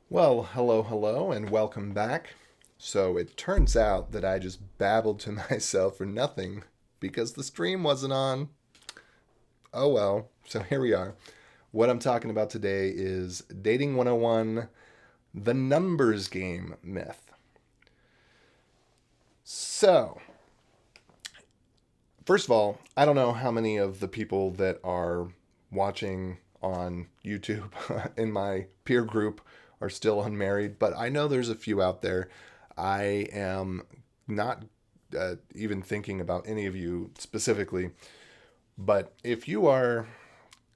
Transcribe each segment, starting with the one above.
Well, hello, and welcome back. So it turns out that I just babbled to myself for nothing because the stream wasn't on. Oh well, so here we are. What I'm talking about today is Dating 101, the numbers game myth. So, first of all, I don't know how many of the people that are watching on YouTube in my peer group are still unmarried, but I know there's a few out there. I am not even thinking about any of you specifically, but if you are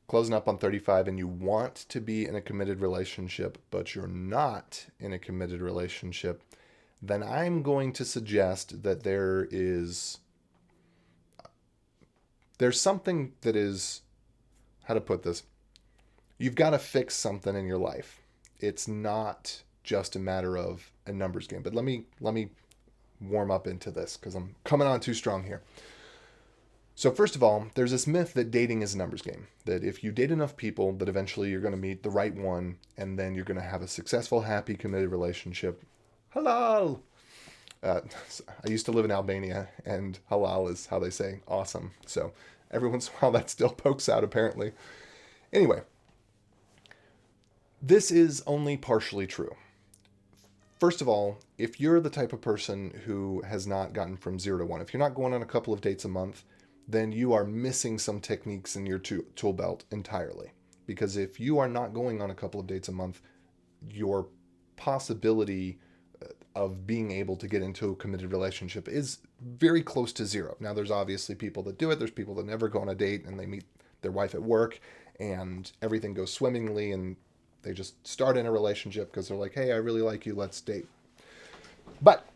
closing up on 35 and you want to be in a committed relationship, but you're not in a committed relationship, then I'm going to suggest that there's something that is, how to put this, you've got to fix something in your life. It's not just a matter of a numbers game. But let me warm up into this because I'm coming on too strong here. So first of all, there's this myth that dating is a numbers game. That if you date enough people, that eventually you're going to meet the right one, and then you're going to have a successful, happy, committed relationship. Halal. Uh, I used to live in Albania, and halal is how they say awesome. So every once in a while, that still pokes out apparently. Anyway, this is only partially true. First of all, if you're the type of person who has not gotten from 0 to 1, if you're not going on a couple of dates a month, then you are missing some techniques in your tool belt entirely. Because if you are not going on a couple of dates a month, your possibility of being able to get into a committed relationship is very close to zero. Now, there's obviously people that do it. There's people that never go on a date and they meet their wife at work and everything goes swimmingly and they just start in a relationship because they're like, hey, I really like you, let's date. But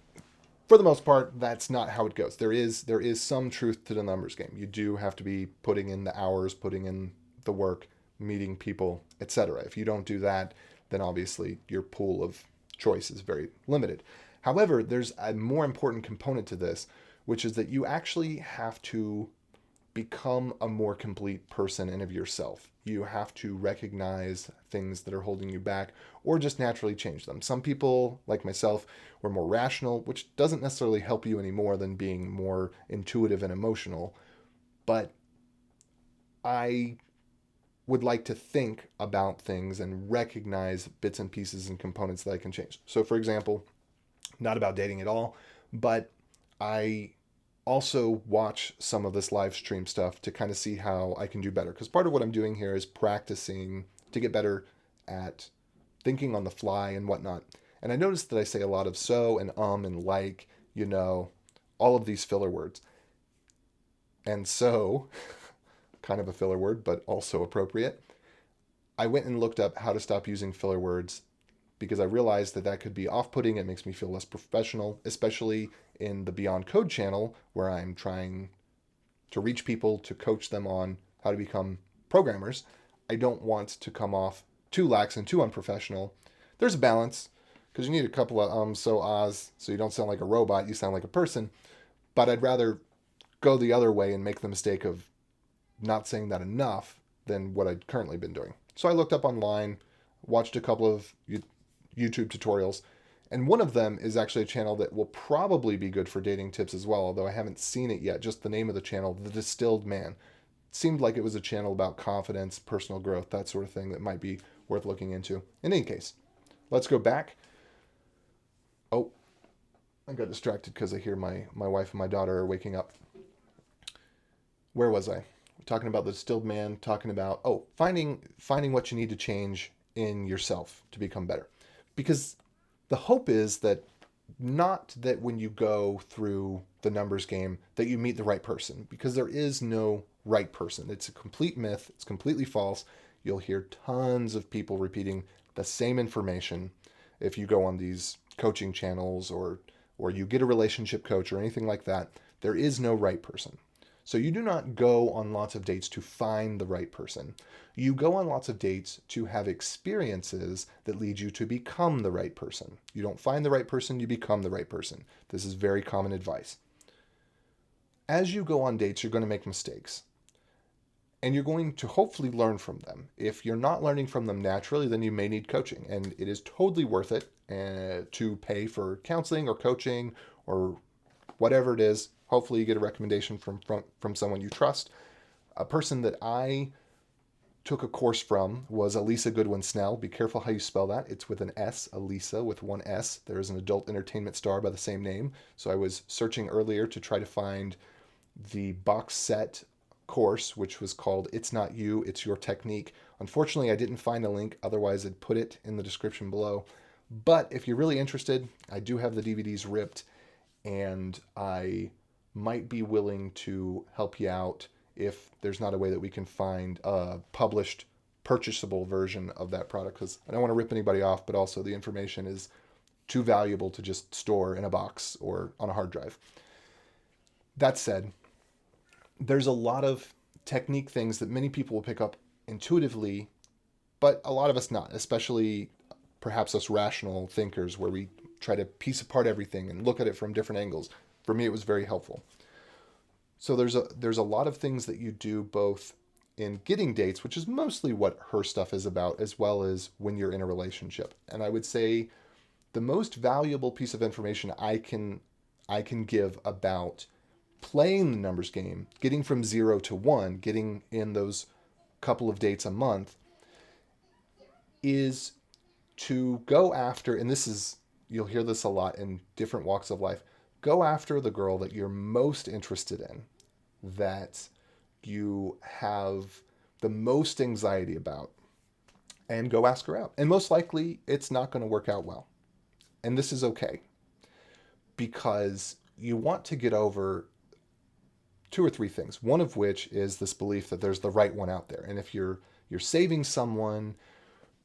for the most part, that's not how it goes. There is some truth to the numbers game. You do have to be putting in the hours, putting in the work, meeting people, etc. If you don't do that, then obviously your pool of choice is very limited. However, there's a more important component to this, which is that you actually have to become a more complete person in of yourself. You have to recognize things that are holding you back or just naturally change them. Some people, like myself, were more rational, which doesn't necessarily help you any more than being more intuitive and emotional. But I would like to think about things and recognize bits and pieces and components that I can change. So, for example, not about dating at all, but I also watch some of this live stream stuff to kind of see how I can do better. Because part of what I'm doing here is practicing to get better at thinking on the fly and whatnot. And I noticed that I say a lot of so and like, all of these filler words. And so, kind of a filler word, but also appropriate. I went and looked up how to stop using filler words because I realized that that could be off-putting. It makes me feel less professional, especially in the Beyond Code channel where I'm trying to reach people to coach them on how to become programmers. I don't want to come off too lax and too unprofessional. There's a balance because you need a couple of so, ahs, so you don't sound like a robot, you sound like a person. But I'd rather go the other way and make the mistake of not saying that enough than what I'd currently been doing. So I looked up online, watched a couple of YouTube tutorials, and one of them is actually a channel that will probably be good for dating tips as well, although I haven't seen it yet. Just the name of the channel, The Distilled Man. It seemed like it was a channel about confidence, personal growth, that sort of thing that might be worth looking into. In any case, let's go back. Oh, I got distracted because I hear my wife and my daughter are waking up. Where was I? Talking about the distilled man, talking about finding what you need to change in yourself to become better. Because the hope is that not that when you go through the numbers game that you meet the right person, because there is no right person. It's a complete myth. It's completely false. You'll hear tons of people repeating the same information if you go on these coaching channels or you get a relationship coach or anything like that. There is no right person. So you do not go on lots of dates to find the right person. You go on lots of dates to have experiences that lead you to become the right person. You don't find the right person, you become the right person. This is very common advice. As you go on dates, you're going to make mistakes. and you're going to hopefully learn from them. If you're not learning from them naturally, then you may need coaching, and it is totally worth it to pay for counseling or coaching or whatever it is. Hopefully you get a recommendation from someone you trust. A person that I took a course from was Elisa Goodwin Snell. Be careful how you spell that. It's with an S, Elisa with one S. There is an adult entertainment star by the same name. So I was searching earlier to try to find the box set course, which was called It's Not You, It's Your Technique. Unfortunately, I didn't find a link. Otherwise, I'd put it in the description below. But if you're really interested, I do have the DVDs ripped, and I might be willing to help you out if there's not a way that we can find a published, purchasable version of that product, because I don't want to rip anybody off, but also the information is too valuable to just store in a box or on a hard drive. That said, there's a lot of technique things that many people will pick up intuitively, but a lot of us not, especially perhaps us rational thinkers where we try to piece apart everything and look at it from different angles. For me, it was very helpful. So there's a lot of things that you do both in getting dates, which is mostly what her stuff is about, as well as when you're in a relationship. And I would say the most valuable piece of information I can give about playing the numbers game, getting from 0 to 1, getting in those couple of dates a month, is to go after, and this is, you'll hear this a lot in different walks of life, go after the girl that you're most interested in, that you have the most anxiety about, and go ask her out. And most likely, it's not going to work out well. And this is okay, because you want to get over 2 or 3 things. One of which is this belief that there's the right one out there. And if you're saving someone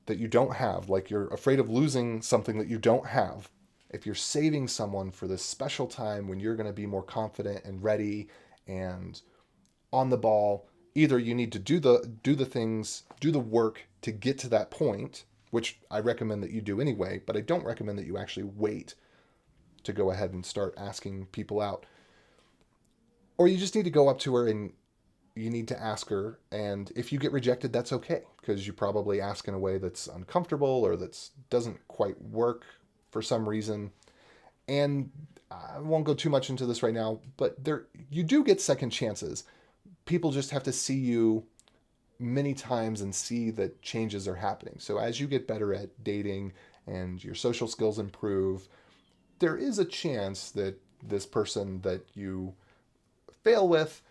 that you don't have, like you're afraid of losing something that you don't have, if you're saving someone for this special time when you're going to be more confident and ready and on the ball, either you need to do the things, do the work to get to that point, which I recommend that you do anyway, but I don't recommend that you actually wait to go ahead and start asking people out. Or you just need to go up to her and you need to ask her, and if you get rejected, that's okay, because you probably ask in a way that's uncomfortable or that doesn't quite work for some reason. And I won't go too much into this right now, but you do get second chances. People just have to see you many times and see that changes are happening. So as you get better at dating and your social skills improve, there is a chance that this person that you fail with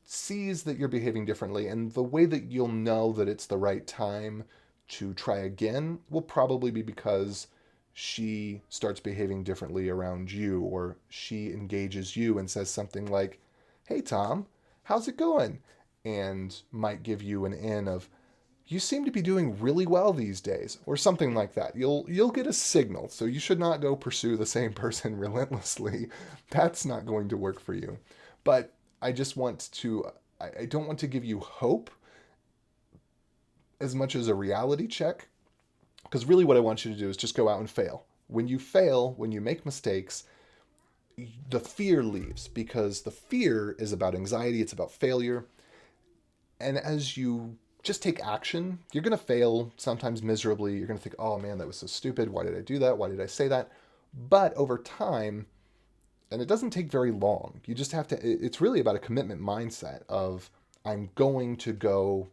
sees that you're behaving differently, and the way that you'll know that it's the right time to try again will probably be because she starts behaving differently around you, or she engages you and says something like, "Hey Tom, how's it going?" and might give you an in of, "You seem to be doing really well these days," or something like that. You'll get a signal. So you should not go pursue the same person relentlessly. That's not going to work for you. But I don't want to give you hope as much as a reality check, because really what I want you to do is just go out and fail. When you fail, when you make mistakes, the fear leaves, because the fear is about anxiety, it's about failure. And as you just take action, you're going to fail, sometimes miserably. You're going to think, "Oh man, that was so stupid. Why did I do that? Why did I say that?" But over time, and it doesn't take very long, you just have to, it's really about a commitment mindset of, I'm going to go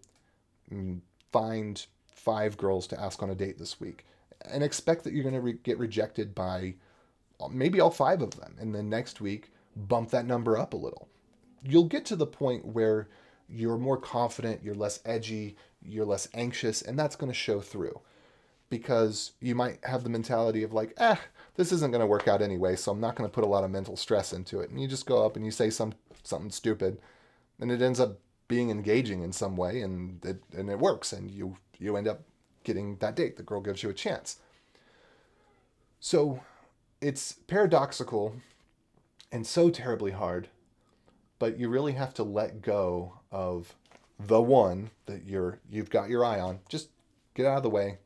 find 5 girls to ask on a date this week, and expect that you're going to get rejected by maybe all 5 of them. And then next week, bump that number up a little. You'll get to the point where you're more confident, you're less edgy, you're less anxious, and that's going to show through. Because you might have the mentality of like, this isn't going to work out anyway, so I'm not going to put a lot of mental stress into it. And you just go up and you say something stupid, and it ends up being engaging in some way, and it works, and you end up getting that date. The girl gives you a chance. So it's paradoxical and so terribly hard, but you really have to let go of the one that you've got your eye on. Just get out of the way,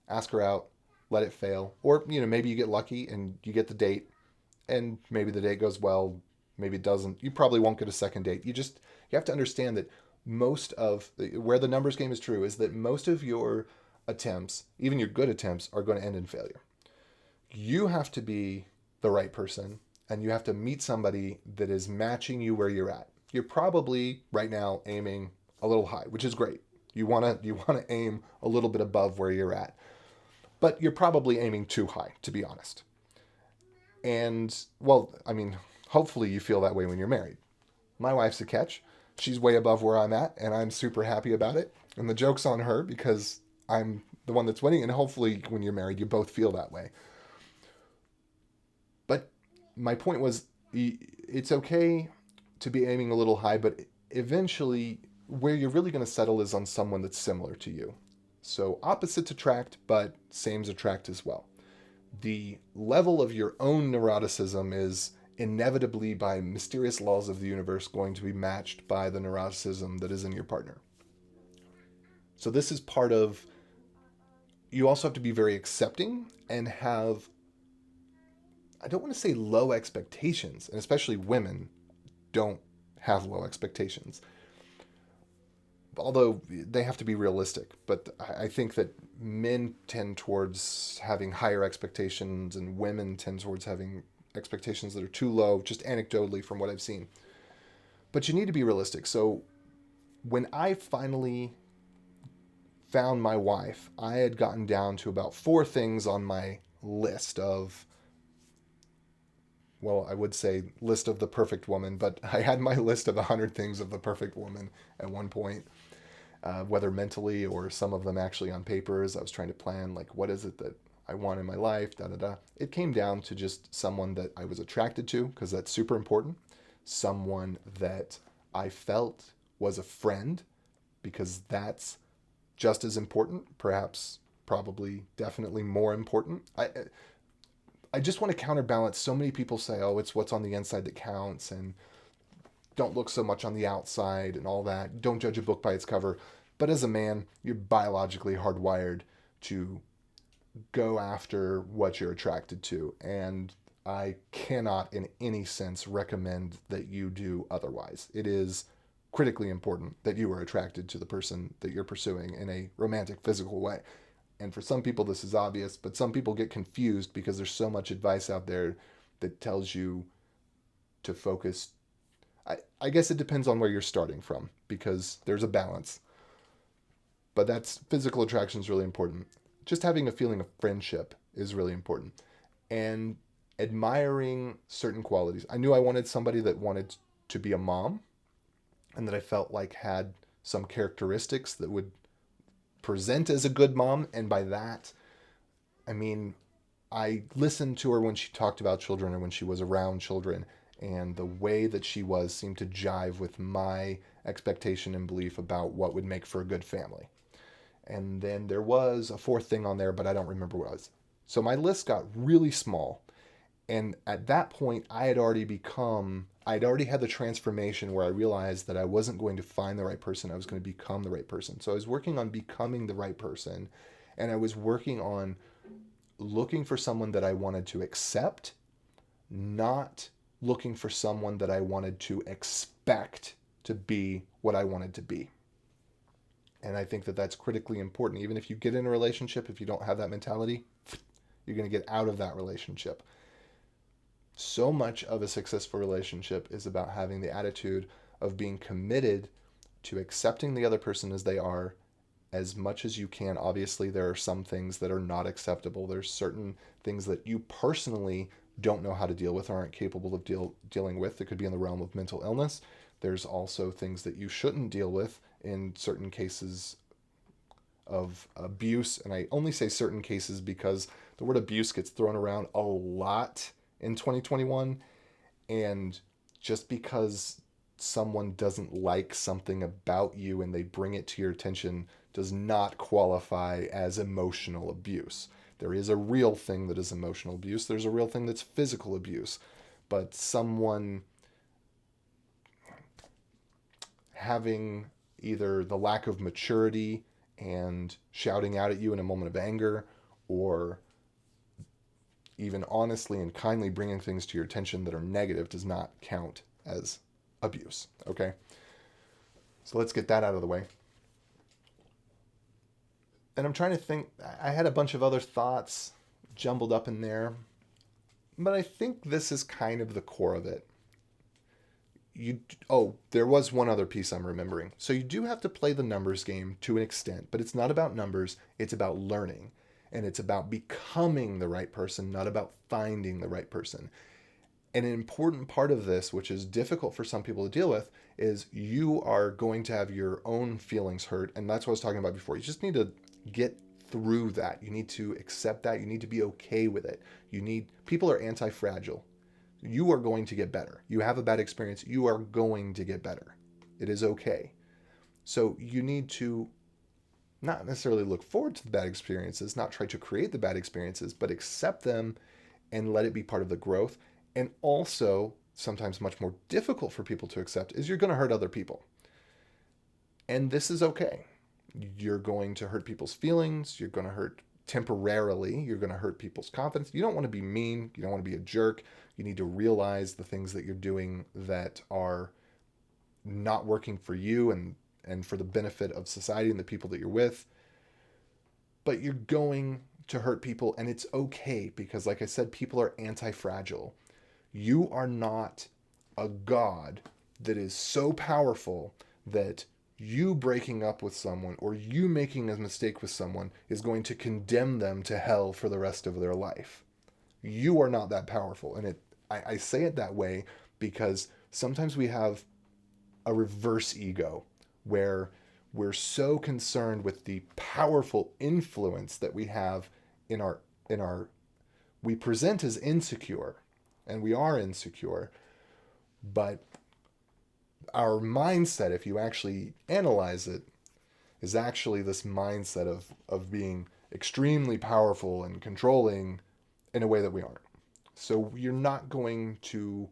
ask her out, let it fail. Or, maybe you get lucky and you get the date, and maybe the date goes well, maybe it doesn't. You probably won't get a second date. You have to understand that where the numbers game is true is that most of your attempts, even your good attempts, are going to end in failure. You have to be the right person, and you have to meet somebody that is matching you where you're at. You're probably right now aiming a little high, which is great. You want to aim a little bit above where you're at. But you're probably aiming too high, to be honest. And well, I mean, hopefully you feel that way when you're married. My wife's a catch. She's way above where I'm at, and I'm super happy about it. And the joke's on her because I'm the one that's winning, and hopefully when you're married, you both feel that way. But my point was, it's okay to be aiming a little high, but eventually where you're really going to settle is on someone that's similar to you. So opposites attract, but sames attract as well. The level of your own neuroticism is inevitably, by mysterious laws of the universe, going to be matched by the neuroticism that is in your partner. So this is part of, you also have to be very accepting and have, I don't want to say low expectations, and especially women don't have low expectations. Although they have to be realistic, but I think that men tend towards having higher expectations and women tend towards having expectations that are too low, just anecdotally from what I've seen. But you need to be realistic. So when I finally found my wife, I had gotten down to about 4 things on my list of, well, I would say list of the perfect woman, but I had my list of 100 things of the perfect woman at one point. Whether mentally or some of them actually on paper, as I was trying to plan, like, what is it that I want in my life, It came down to just someone that I was attracted to, because that's super important. Someone that I felt was a friend, because that's just as important, perhaps, probably, definitely more important. I just want to counterbalance. So many people say, oh, it's what's on the inside that counts, and don't look so much on the outside and all that. Don't judge a book by its cover. But as a man, you're biologically hardwired to go after what you're attracted to. And I cannot in any sense recommend that you do otherwise. It is critically important that you are attracted to the person that you're pursuing in a romantic, physical way. And for some people, this is obvious, but some people get confused because there's so much advice out there that tells you to focus. I guess it depends on where you're starting from, because there's a balance. But that's, physical attraction is really important. Just having a feeling of friendship is really important. And admiring certain qualities. I knew I wanted somebody that wanted to be a mom, and that I felt like had some characteristics that would present as a good mom. And by that, I mean, I listened to her when she talked about children and when she was around children, and the way that she was seemed to jive with my expectation and belief about what would make for a good family. And then there was a 4th thing on there, but I don't remember what it was. So my list got really small. And at that point, I'd already had the transformation where I realized that I wasn't going to find the right person. I was going to become the right person. So I was working on becoming the right person. And I was working on looking for someone that I wanted to accept, not looking for someone that I wanted to expect to be what I wanted to be. And I think that that's critically important. Even if you get in a relationship, if you don't have that mentality, you're going to get out of that relationship. So much of a successful relationship is about having the attitude of being committed to accepting the other person as they are as much as you can. Obviously, there are some things that are not acceptable. There's certain things that you personally don't know how to deal with or aren't capable of dealing with. It could be in the realm of mental illness. There's also things that you shouldn't deal with in certain cases of abuse. And I only say certain cases because the word abuse gets thrown around a lot in 2021. And just because someone doesn't like something about you and they bring it to your attention does not qualify as emotional abuse. There is a real thing that is emotional abuse. There's a real thing that's physical abuse. But someone having either the lack of maturity and shouting out at you in a moment of anger, or even honestly and kindly bringing things to your attention that are negative, does not count as abuse. Okay? So let's get that out of the way. And I'm trying to think, I had a bunch of other thoughts jumbled up in there, but I think this is kind of the core of it. There was one other piece I'm remembering. So you do have to play the numbers game to an extent, but it's not about numbers, it's about learning. And it's about becoming the right person, not about finding the right person. And an important part of this, which is difficult for some people to deal with, is you are going to have your own feelings hurt. And that's what I was talking about before. You just need to get through that. You need to accept that. You need to be okay with it. People are anti-fragile. You are going to get better. You have a bad experience. You are going to get better. It is okay. So you need to not necessarily look forward to the bad experiences, not try to create the bad experiences, but accept them and let it be part of the growth. And also, sometimes much more difficult for people to accept, is you're going to hurt other people. And this is okay. You're going to hurt people's feelings. You're going to hurt temporarily. You're going to hurt people's confidence. You don't want to be mean. You don't want to be a jerk. You need to realize the things that you're doing that are not working for you and for the benefit of society and the people that you're with. But you're going to hurt people, and it's okay because, like I said, people are anti-fragile. You are not a God that is so powerful that you breaking up with someone or you making a mistake with someone is going to condemn them to hell for the rest of their life. You are not that powerful. And I say it that way because sometimes we have a reverse ego where we're so concerned with the powerful influence that we have in our we present as insecure, and we are insecure, but our mindset, if you actually analyze it, is actually this mindset of being extremely powerful and controlling in a way that we aren't. So you're not going to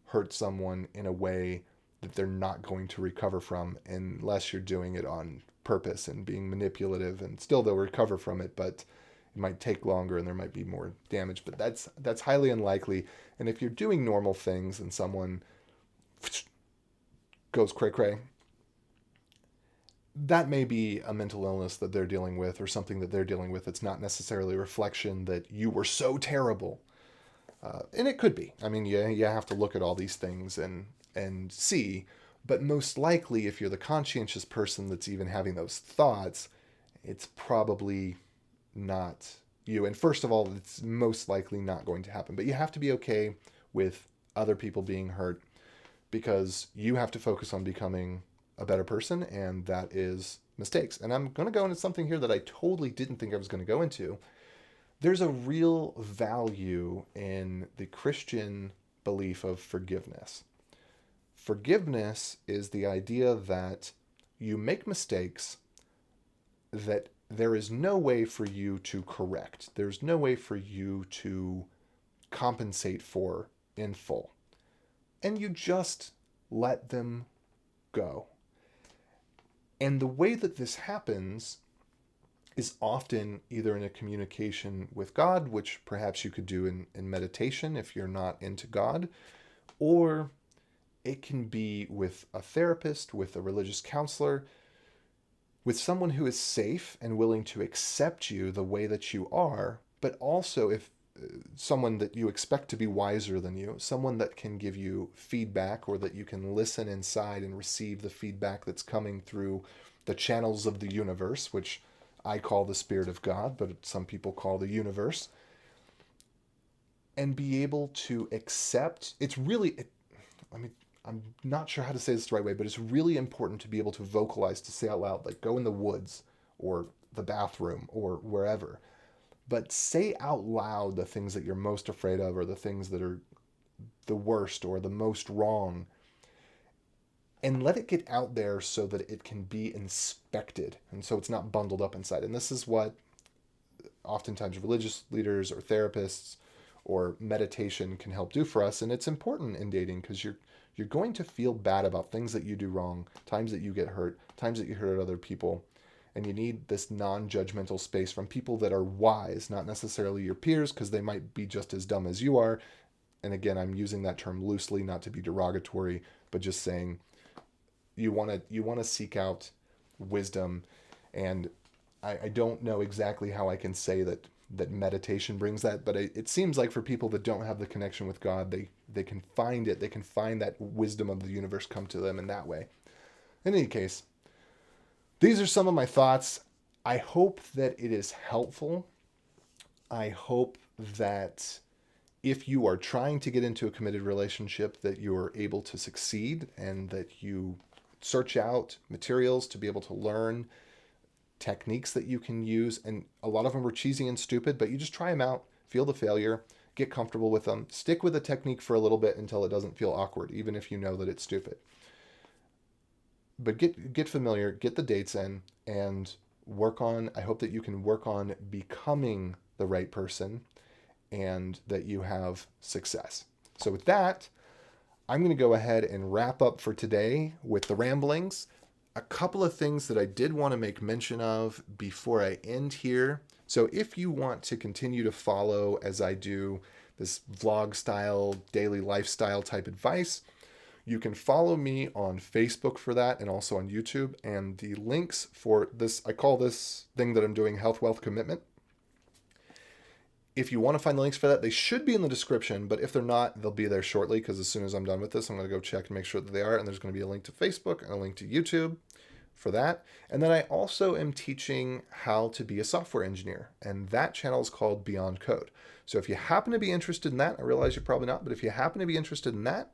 hurt someone in a way that they're not going to recover from unless you're doing it on purpose and being manipulative, and still they'll recover from it, but it might take longer and there might be more damage, but that's highly unlikely. And if you're doing normal things and someone goes cray-cray, that may be a mental illness that they're dealing with or something that they're dealing with. It's not necessarily a reflection that you were so terrible. And it could be. I mean, you have to look at all these things and see, but most likely if you're the conscientious person that's even having those thoughts, it's probably not you. And first of all, it's most likely not going to happen. But you have to be okay with other people being hurt because you have to focus on becoming a better person, and that is mistakes. And I'm going to go into something here that I totally didn't think I was going to go into. There's a real value in the Christian belief of forgiveness. Forgiveness is the idea that you make mistakes that there is no way for you to correct. There's no way for you to compensate for in full. And you just let them go. And the way that this happens is often either in a communication with God, which perhaps you could do in meditation if you're not into God, or it can be with a therapist, with a religious counselor, with someone who is safe and willing to accept you the way that you are, but also if someone that you expect to be wiser than you, someone that can give you feedback, or that you can listen inside and receive the feedback that's coming through the channels of the universe, which I call the Spirit of God, but some people call the universe, and be able to accept. I'm not sure how to say this the right way, but it's really important to be able to vocalize, to say out loud, like go in the woods or the bathroom or wherever, but say out loud the things that you're most afraid of, or the things that are the worst or the most wrong, and let it get out there so that it can be inspected, and so it's not bundled up inside. And this is what oftentimes religious leaders or therapists or meditation can help do for us. And it's important in dating because you're going to feel bad about things that you do wrong, times that you get hurt, times that you hurt other people. And you need this non-judgmental space from people that are wise, not necessarily your peers, because they might be just as dumb as you are. And again, I'm using that term loosely, not to be derogatory, but just saying you want to seek out wisdom. And I don't know exactly how I can say that meditation brings that, but it seems like for people that don't have the connection with God, they can find it. They can find that wisdom of the universe come to them in that way. In any case, these are some of my thoughts. I hope that it is helpful. I hope that if you are trying to get into a committed relationship, that you are able to succeed and that you search out materials to be able to learn techniques that you can use. And a lot of them are cheesy and stupid, but you just try them out, feel the failure, get comfortable with them, stick with a technique for a little bit until it doesn't feel awkward, even if you know that it's stupid. But get familiar, get the dates in, and I hope that you can work on becoming the right person and that you have success. So with that, I'm going to go ahead and wrap up for today with the ramblings. A couple of things that I did want to make mention of before I end here. So if you want to continue to follow as I do this vlog style, daily lifestyle type advice, you can follow me on Facebook for that and also on YouTube. And the links for this, I call this thing that I'm doing Health, Wealth, Commitment. If you want to find the links for that, they should be in the description, but if they're not, they'll be there shortly, because as soon as I'm done with this, I'm going to go check and make sure that they are, and there's going to be a link to Facebook and a link to YouTube for that. And then I also am teaching how to be a software engineer, and that channel is called Beyond Code. So if you happen to be interested in that, I realize you're probably not, but if you happen to be interested in that,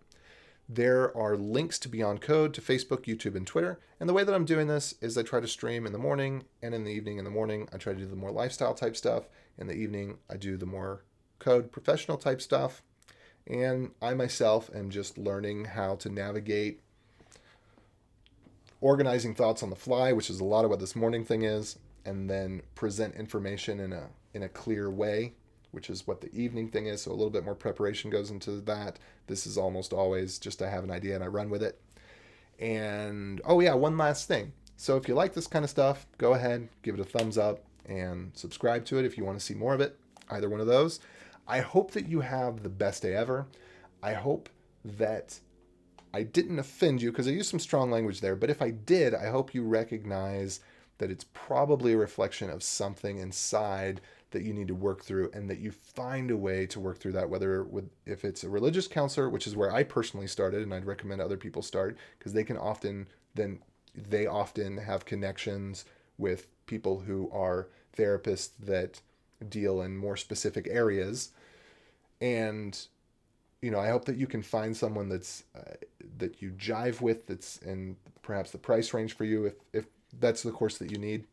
there are links to Beyond Code, to Facebook, YouTube, and Twitter. And the way that I'm doing this is I try to stream in the morning and in the evening. In the morning, I try to do the more lifestyle type stuff. In the evening, I do the more code professional type stuff. And I myself am just learning how to navigate organizing thoughts on the fly, which is a lot of what this morning thing is, and then present information in a clear way, which is what the evening thing is. So a little bit more preparation goes into that. This is almost always just I have an idea and I run with it. And oh yeah, one last thing. So if you like this kind of stuff, go ahead, give it a thumbs up and subscribe to it if you want to see more of it. Either one of those. I hope that you have the best day ever. I hope that I didn't offend you, because I used some strong language there, but if I did, I hope you recognize that it's probably a reflection of something inside that you need to work through, and that you find a way to work through that, if it's a religious counselor, which is where I personally started, and I'd recommend other people start, because they often have connections with people who are therapists that deal in more specific areas. And I hope that you can find someone that you jive with, that's in perhaps the price range for you, if that's the course that you need.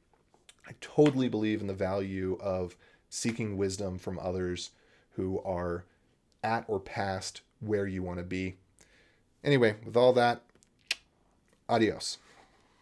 I totally believe in the value of seeking wisdom from others who are at or past where you want to be. Anyway, with all that, adios.